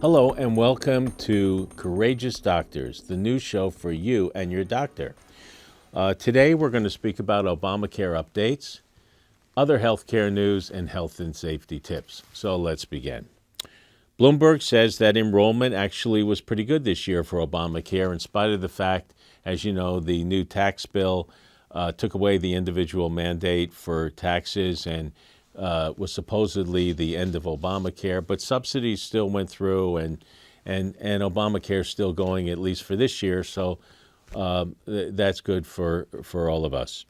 Hello and welcome to Courageous Doctors, the new show for you and your doctor. Today we're going to speak about Obamacare updates, other healthcare news, and health and safety tips. So let's begin. Bloomberg says that enrollment actually was pretty good this year for Obamacare in spite of the fact, as you know, the new tax bill took away the individual mandate for taxes and was supposedly the end of Obamacare, but subsidies still went through, and Obamacare is still going at least for this year. So that's good for all of us.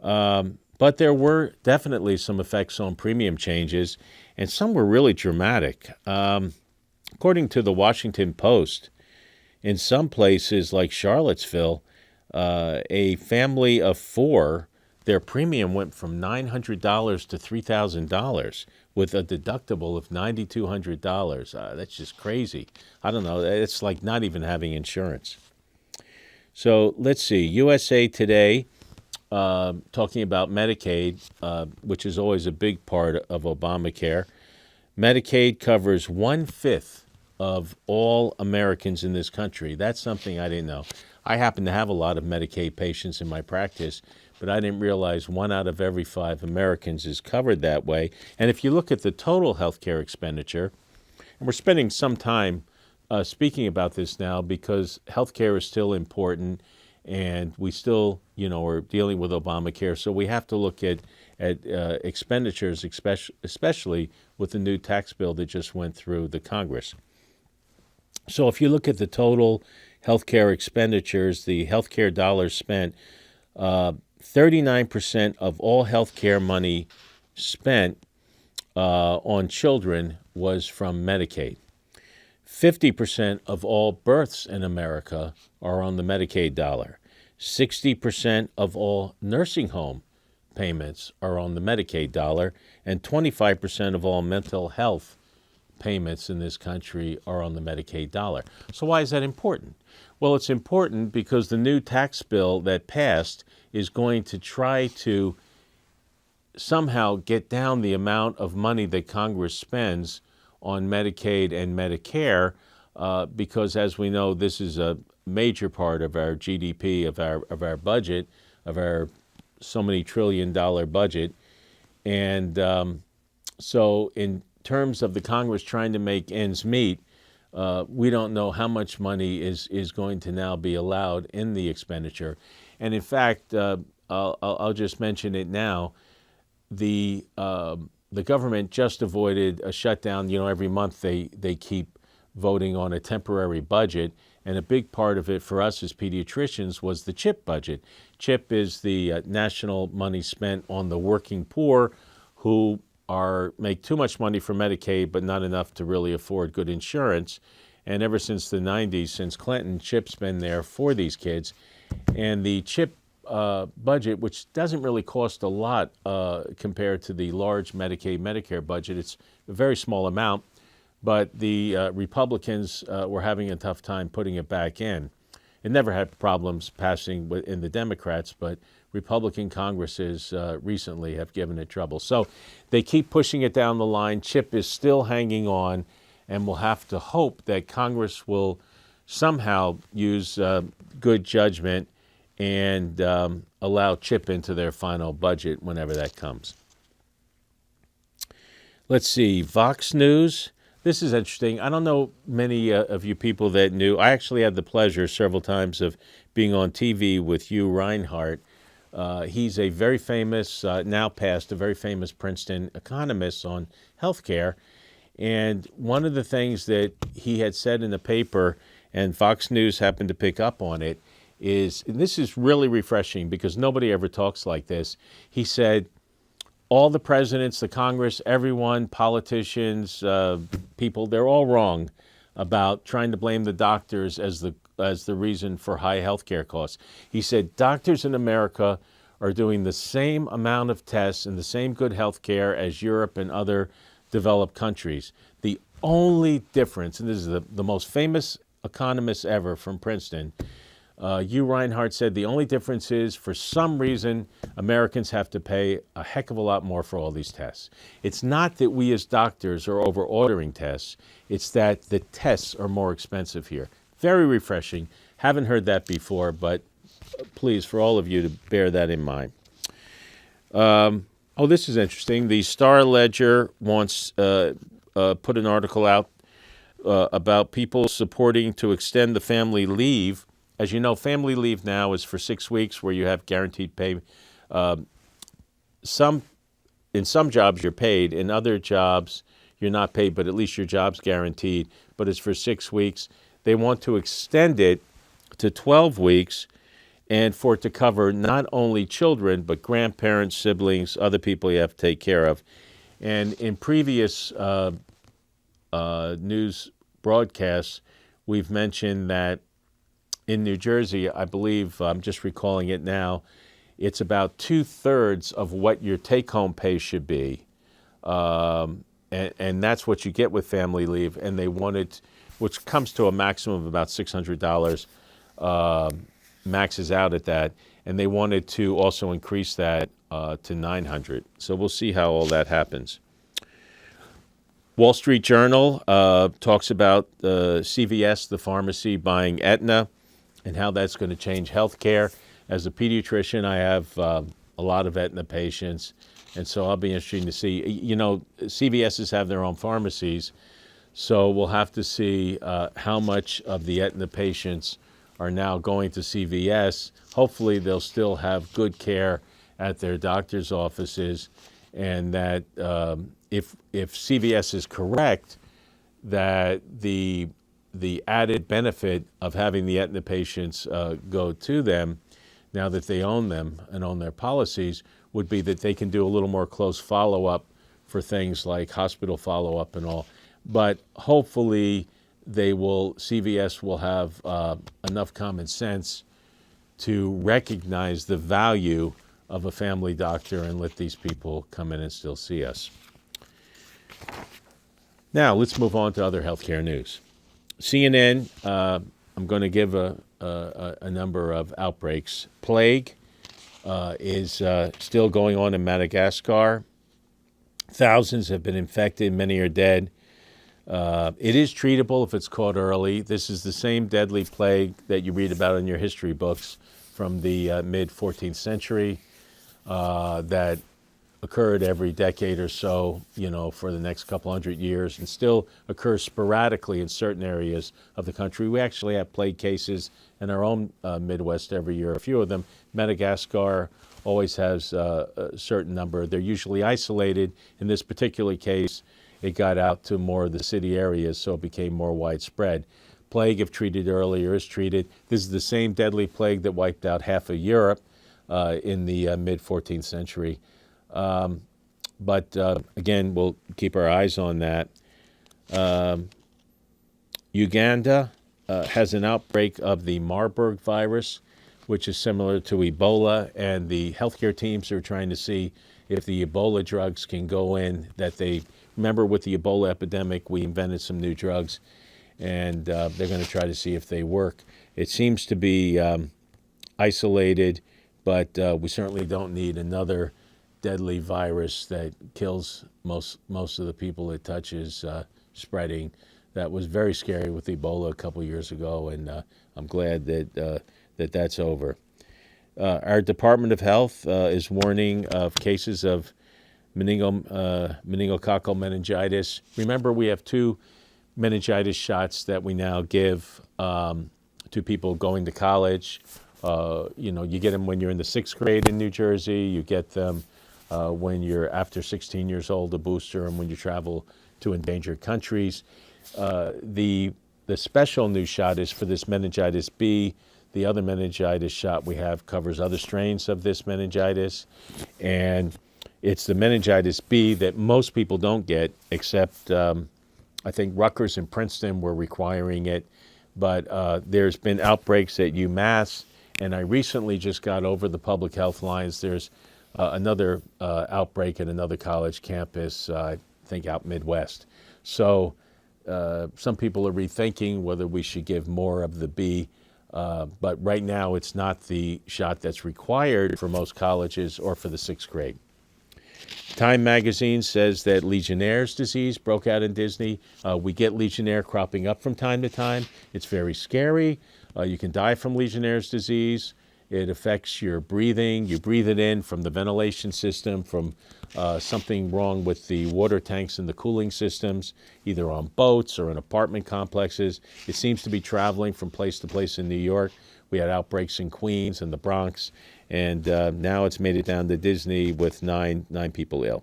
But there were definitely some effects on premium changes, and some were really dramatic. According to the Washington Post, in some places like Charlottesville, a family of four, their premium went from $900 to $3,000 with a deductible of $9,200. That's just crazy. I don't know. It's like not even having insurance. So let's see. USA Today, talking about Medicaid, which is always a big part of Obamacare. Medicaid covers 1/5 of all Americans in this country. That's something I didn't know. I happen to have a lot of Medicaid patients in my practice, but I didn't realize 1 out of every 5 Americans is covered that way. And if you look at the total healthcare expenditure, and we're spending some time speaking about this now because healthcare is still important, and we still, are dealing with Obamacare. So we have to look at expenditures, especially with the new tax bill that just went through the Congress. So if you look at the total healthcare expenditures, the healthcare dollars spent, 39% of all healthcare money spent on children was from Medicaid. 50% of all births in America are on the Medicaid dollar. 60% of all nursing home payments are on the Medicaid dollar, and 25% of all mental health payments in this country are on the Medicaid dollar. So why is that important? Well, it's important because the new tax bill that passed is going to try to somehow get down the amount of money that Congress spends on Medicaid and Medicare, because as we know, this is a major part of our GDP, of our budget, of our so many $1 trillion budget. And so in terms of the Congress trying to make ends meet, we don't know how much money is going to now be allowed in the expenditure. And in fact, I'll just mention it now. The government just avoided a shutdown. Every month they keep voting on a temporary budget, and a big part of it for us as pediatricians was the CHIP budget. CHIP is the national money spent on the working poor who make too much money for Medicaid, but not enough to really afford good insurance. And ever since the 90s, since Clinton, CHIP's been there for these kids. And the CHIP budget, which doesn't really cost a lot compared to the large Medicaid, Medicare budget, it's a very small amount, but the Republicans were having a tough time putting it back in. It never had problems passing in the Democrats, but Republican Congresses recently have given it trouble. So they keep pushing it down the line. CHIP is still hanging on, and we'll have to hope that Congress will somehow use good judgment and allow CHIP into their final budget whenever that comes. Let's see, Vox News. This is interesting. I don't know many of you people that knew. I actually had the pleasure several times of being on TV with Hugh Reinhardt. He's a very famous, now passed, a very famous Princeton economist on healthcare. And one of the things that he had said in the paper, and Fox News happened to pick up on it, is, and this is really refreshing because nobody ever talks like this. He said, all the presidents, the Congress, everyone, politicians, people, they're all wrong about trying to blame the doctors as the reason for high health care costs. He said doctors in America are doing the same amount of tests and the same good health care as Europe and other developed countries. The only difference, and this is the most famous economist ever from Princeton, Hugh Reinhardt said the only difference is, for some reason, Americans have to pay a heck of a lot more for all these tests. It's not that we as doctors are over ordering tests, it's that the tests are more expensive here. Very refreshing. Haven't heard that before, but please, for all of you, to bear that in mind. This is interesting. The Star Ledger wants put an article out about people supporting to extend the family leave. As you know, family leave now is for 6 weeks, where you have guaranteed pay. In some jobs you're paid, in other jobs you're not paid, but at least your job's guaranteed. But it's for 6 weeks. They want to extend it to 12 weeks, and for it to cover not only children, but grandparents, siblings, other people you have to take care of. And in previous news broadcasts, we've mentioned that in New Jersey, I believe, I'm just recalling it now, it's about 2/3 of what your take-home pay should be. And that's what you get with family leave. And they wanted, which comes to a maximum of about $600, maxes out at that. And they wanted to also increase that to $900. So we'll see how all that happens. Wall Street Journal talks about CVS, the pharmacy, buying Aetna, and how that's going to change healthcare. As a pediatrician, I have a lot of Aetna patients, and so I'll be interested to see. You know, CVSs have their own pharmacies, so we'll have to see how much of the Aetna patients are now going to CVS. Hopefully, they'll still have good care at their doctor's offices, and that if CVS is correct, that the added benefit of having the Aetna patients go to them, now that they own them and own their policies, would be that they can do a little more close follow-up for things like hospital follow-up and all. But hopefully CVS will have enough common sense to recognize the value of a family doctor and let these people come in and still see us. Now, let's move on to other healthcare news. CNN, I'm going to give a number of outbreaks. Plague is still going on in Madagascar. Thousands have been infected, many are dead. It is treatable if it's caught early. This is the same deadly plague that you read about in your history books from the mid-14th century that occurred every decade or so, for the next couple hundred years, and still occurs sporadically in certain areas of the country. We actually have plague cases in our own Midwest every year, a few of them. Madagascar always has a certain number. They're usually isolated. In this particular case, it got out to more of the city areas, so it became more widespread. Plague, if treated earlier, is treated. This is the same deadly plague that wiped out half of Europe in the mid-14th century. But again, we'll keep our eyes on that. Uganda has an outbreak of the Marburg virus, which is similar to Ebola, and the healthcare teams are trying to see if the Ebola drugs can go in. Remember, with the Ebola epidemic, we invented some new drugs, and they're going to try to see if they work. It seems to be isolated, but we certainly don't need another deadly virus that kills most of the people it touches spreading. That was very scary with Ebola a couple years ago, and I'm glad that that's over. Our Department of Health is warning of cases of meningococcal meningitis. Remember, we have 2 meningitis shots that we now give to people going to college. You get them when you're in the 6th grade in New Jersey. You get them when you're after 16 years old, a booster, and when you travel to endangered countries. The special new shot is for this meningitis B. The other meningitis shot we have covers other strains of this meningitis, and it's the meningitis B that most people don't get, except I think Rutgers and Princeton were requiring it. But there's been outbreaks at UMass, and I recently just got over the public health lines. There's another outbreak at another college campus, I think out Midwest. So some people are rethinking whether we should give more of the B But right now, it's not the shot that's required for most colleges or for the sixth grade. Time magazine says that Legionnaire's disease broke out in Disney. We get Legionnaire cropping up from time to time. It's very scary. You can die from Legionnaire's disease. It affects your breathing. You breathe it in from the ventilation system, from something wrong with the water tanks and the cooling systems, either on boats or in apartment complexes. It seems to be traveling from place to place in New York. We had outbreaks in Queens and the Bronx, and now it's made it down to Disney with nine people ill.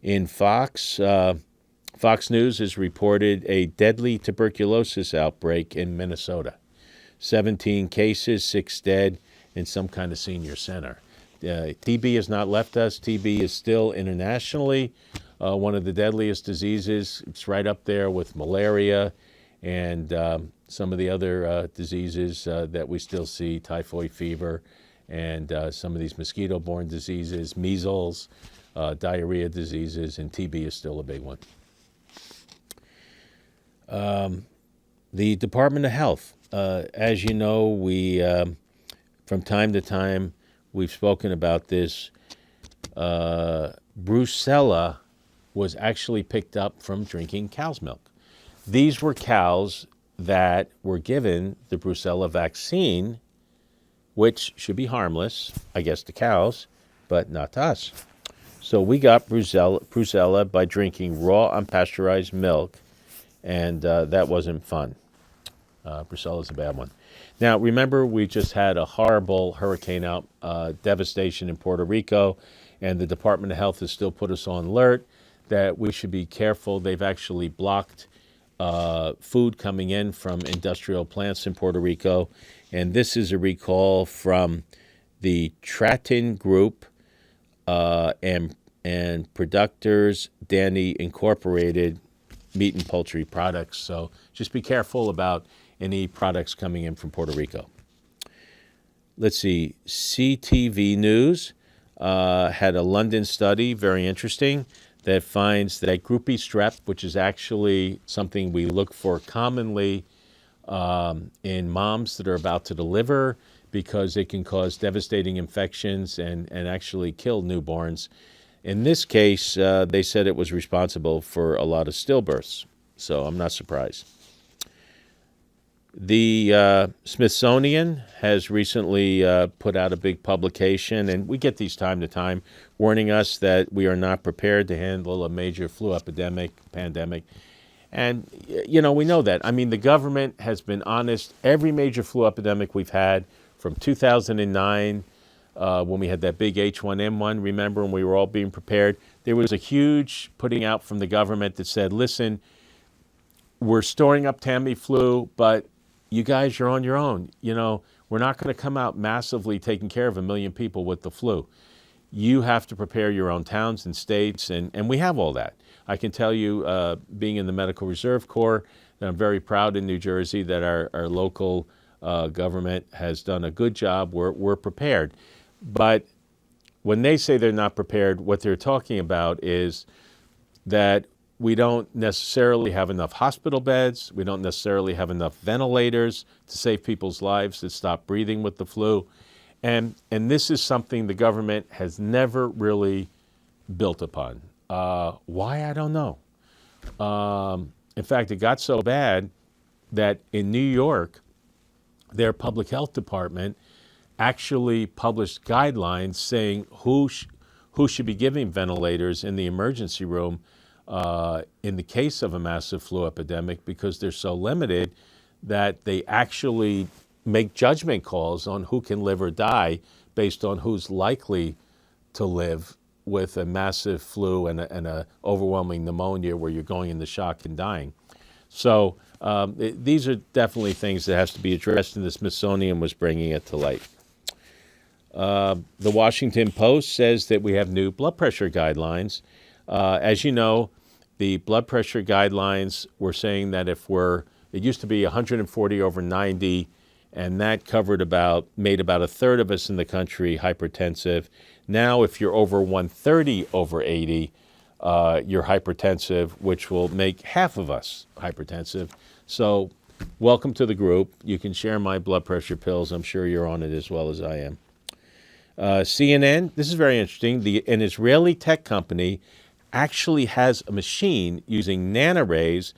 In Fox News has reported a deadly tuberculosis outbreak in Minnesota. 17 cases, 6 dead in some kind of senior center. TB has not left us. TB is still internationally one of the deadliest diseases. It's right up there with malaria and some of the other diseases that we still see, typhoid fever, and some of these mosquito-borne diseases, measles, diarrhea diseases, and TB is still a big one. The Department of Health, as you know, we from time to time we've spoken about this. Brucella was actually picked up from drinking cow's milk. These were cows that were given the Brucella vaccine, which should be harmless, I guess, to cows, but not to us. So we got Brucella by drinking raw unpasteurized milk, and that wasn't fun. Brucella's a bad one. Now, remember, we just had a horrible hurricane devastation in Puerto Rico, and the Department of Health has still put us on alert that we should be careful. They've actually blocked food coming in from industrial plants in Puerto Rico, and this is a recall from the Tratton Group and Productors Danny Incorporated meat and poultry products. So just be careful about any products coming in from Puerto Rico. Let's see, CTV News had a London study, very interesting, that finds that groupie strep, which is actually something we look for commonly in moms that are about to deliver because it can cause devastating infections and actually kill newborns. In this case, they said it was responsible for a lot of stillbirths, so I'm not surprised. The Smithsonian has recently put out a big publication, and we get these time to time, warning us that we are not prepared to handle a major flu pandemic. And, you know, we know that. I mean, the government has been honest. Every major flu epidemic we've had from 2009, when we had that big H1N1, remember, when we were all being prepared, there was a huge putting out from the government that said, listen, we're storing up Tamiflu, but you guys, you're on your own. You know, we're not going to come out massively taking care of 1 million people with the flu. You have to prepare your own towns and states, and we have all that. I can tell you, being in the Medical Reserve Corps, that I'm very proud in New Jersey that our local government has done a good job. We're prepared. But when they say they're not prepared, what they're talking about is that we don't necessarily have enough hospital beds. We don't necessarily have enough ventilators to save people's lives that stop breathing with the flu. And this is something the government has never really built upon. Why? I don't know. In fact, it got so bad that in New York, their public health department actually published guidelines saying who should be giving ventilators in the emergency room in the case of a massive flu epidemic, because they're so limited that they actually make judgment calls on who can live or die based on who's likely to live with a massive flu and a overwhelming pneumonia where you're going into shock and dying. So these are definitely things that has to be addressed, and the Smithsonian was bringing it to light. The Washington Post says that we have new blood pressure guidelines. As you know, the blood pressure guidelines were saying that it used to be 140 over 90, and that made about a third of us in the country hypertensive. Now, if you're over 130 over 80, you're hypertensive, which will make half of us hypertensive. So welcome to the group. You can share my blood pressure pills. I'm sure you're on it as well as I am. CNN, this is very interesting. An Israeli tech company actually has a machine using nanarays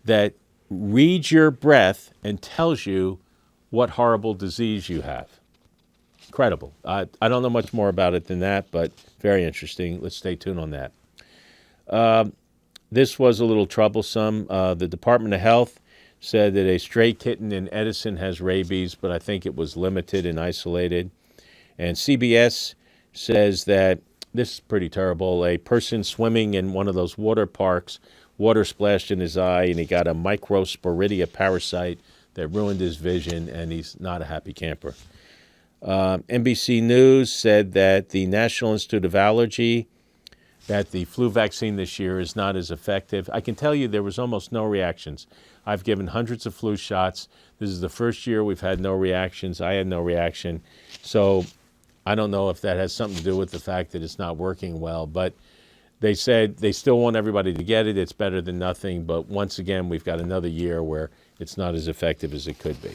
that reads your breath and tells you what horrible disease you have. Incredible. I don't know much more about it than that, but very interesting. Let's stay tuned on that. This was a little troublesome. The Department of Health said that a stray kitten in Edison has rabies, but I think it was limited and isolated. And CBS says that this is pretty terrible. A person swimming in one of those water parks, water splashed in his eye, and he got a microsporidia parasite that ruined his vision, and he's not a happy camper. NBC News said that the National Institute of Allergy, that the flu vaccine this year is not as effective. I can tell you there was almost no reactions. I've given hundreds of flu shots. This is the first year we've had no reactions. I had no reaction. So I don't know if that has something to do with the fact that it's not working well, but they said they still want everybody to get it. It's better than nothing. But once again, we've got another year where it's not as effective as it could be.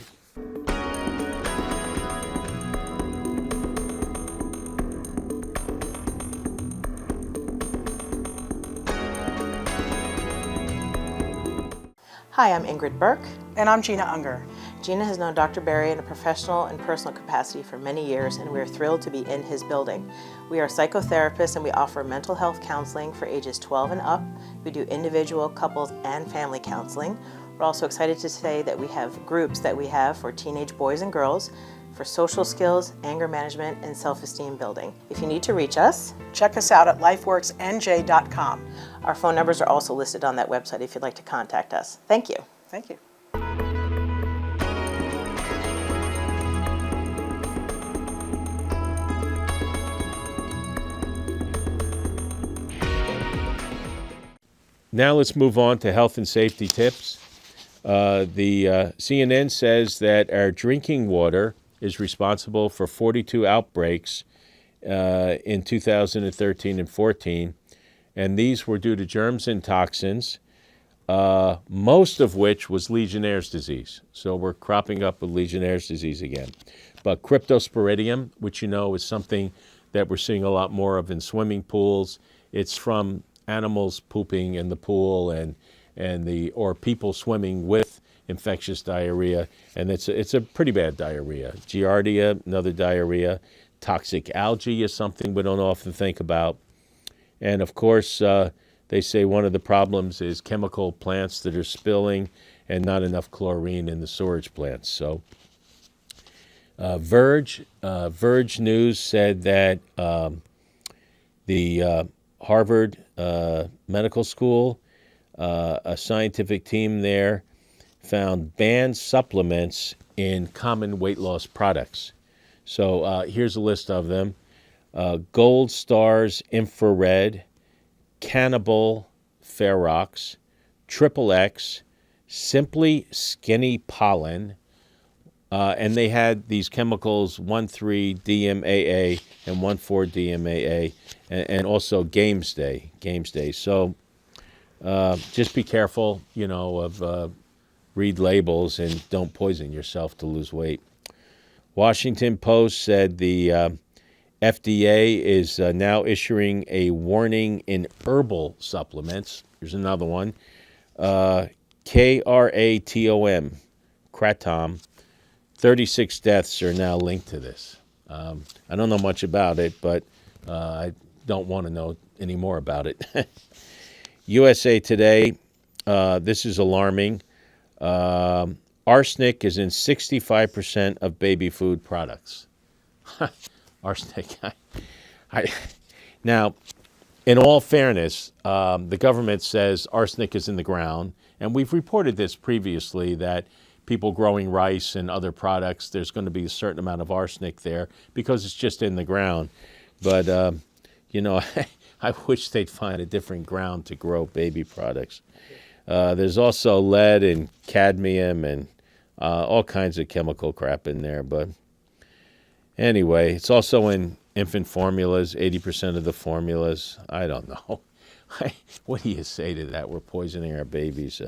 Hi, I'm Ingrid Burke. And I'm Gina Unger. Gina has known Dr. Berry in a professional and personal capacity for many years, and we are thrilled to be in his building. We are psychotherapists, and we offer mental health counseling for ages 12 and up. We do individual, couples, and family counseling. We're also excited to say that we have groups that we have for teenage boys and girls, for social skills, anger management, and self-esteem building. If you need to reach us, check us out at lifeworksnj.com. Our phone numbers are also listed on that website if you'd like to contact us. Thank you. Thank you. Now let's move on to health and safety tips. The CNN says that our drinking water is responsible for 42 outbreaks in 2013 and 14, and these were due to germs and toxins, most of which was Legionnaire's disease. So we're cropping up with Legionnaire's disease again. But Cryptosporidium, which you know is something that we're seeing a lot more of in swimming pools, it's from animals pooping in the pool or people swimming with infectious diarrhea, and it's a pretty bad diarrhea. Giardia, another diarrhea. Toxic algae is something we don't often think about. And of course, they say one of the problems is chemical plants that are spilling and not enough chlorine in the storage plants. So Verge News said that the Harvard Medical School, a scientific team there, found banned supplements in common weight loss products. So here's a list of them. Gold Stars Infrared, Cannibal Ferox, Triple X, Simply Skinny Pollen, and they had these chemicals 1,3-DMAA and 1,4-DMAA, and also Games Day. So just be careful, of read labels and don't poison yourself to lose weight. Washington Post said the FDA is now issuing a warning in herbal supplements. Here's another one. Kratom, Kratom. 36 deaths are now linked to this. I don't know much about it, but I don't want to know any more about it. USA Today, this is alarming. Arsenic is in 65% of baby food products. Arsenic. Now, in all fairness, the government says arsenic is in the ground, and we've reported this previously that people growing rice and other products, there's going to be a certain amount of arsenic there because it's just in the ground. But, I wish they'd find a different ground to grow baby products. There's also lead and cadmium and all kinds of chemical crap in there. But anyway, it's also in infant formulas, 80% of the formulas. I don't know. What do you say to that? We're poisoning our babies.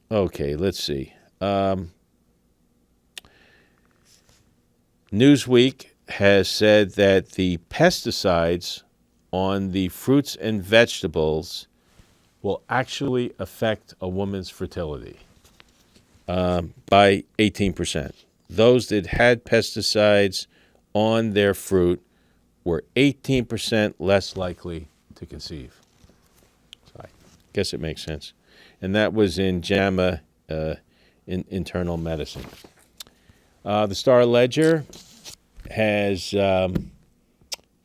Okay, let's see. Newsweek has said that the pesticides on the fruits and vegetables will actually affect a woman's fertility by 18%. Those that had pesticides on their fruit were 18% less likely to conceive. So I guess it makes sense. And that was in JAMA in Internal Medicine. The Star Ledger has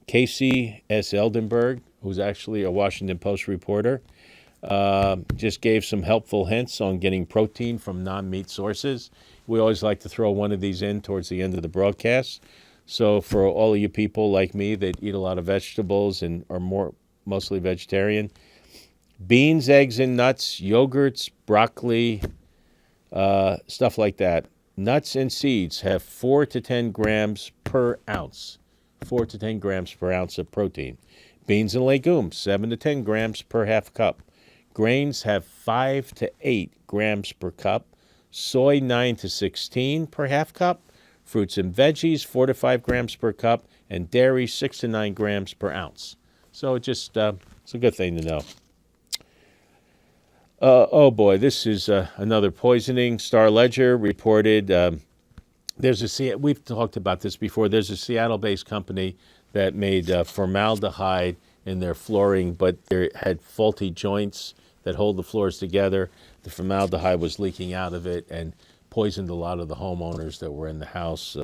Casey S. Eldenberg, who's actually a Washington Post reporter, just gave some helpful hints on getting protein from non-meat sources. We always like to throw one of these in towards the end of the broadcast. So for all of you people like me that eat a lot of vegetables and are mostly vegetarian, beans, eggs, and nuts, yogurts, broccoli, stuff like that. Nuts and seeds have 4 to 10 grams per ounce. 4 to 10 grams per ounce of protein. Beans and legumes, 7 to 10 grams per half cup. Grains have 5 to 8 grams per cup. Soy, 9 to 16 per half cup. Fruits and veggies, 4 to 5 grams per cup. And dairy, 6 to 9 grams per ounce. So it's a good thing to know. Oh boy, this is another poisoning. Star Ledger reported we've talked about this before. There's a Seattle-based company that made formaldehyde in their flooring, but they had faulty joints that hold the floors together. The formaldehyde was leaking out of it and poisoned a lot of the homeowners that were in the house.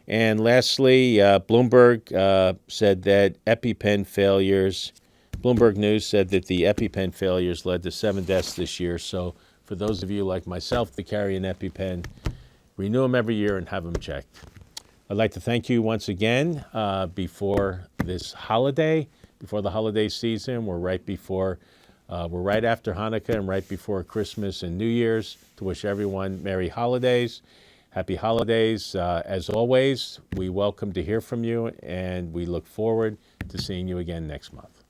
And lastly, Bloomberg said that EpiPen failures. Bloomberg News said that the EpiPen failures led to 7 deaths this year. So for those of you like myself that carry an EpiPen, renew them every year and have them checked. I'd like to thank you once again before this holiday, before the holiday season. We're right after Hanukkah and right before Christmas and New Year's, to wish everyone Merry Holidays, Happy Holidays. As always, we welcome to hear from you, and we look forward to seeing you again next month.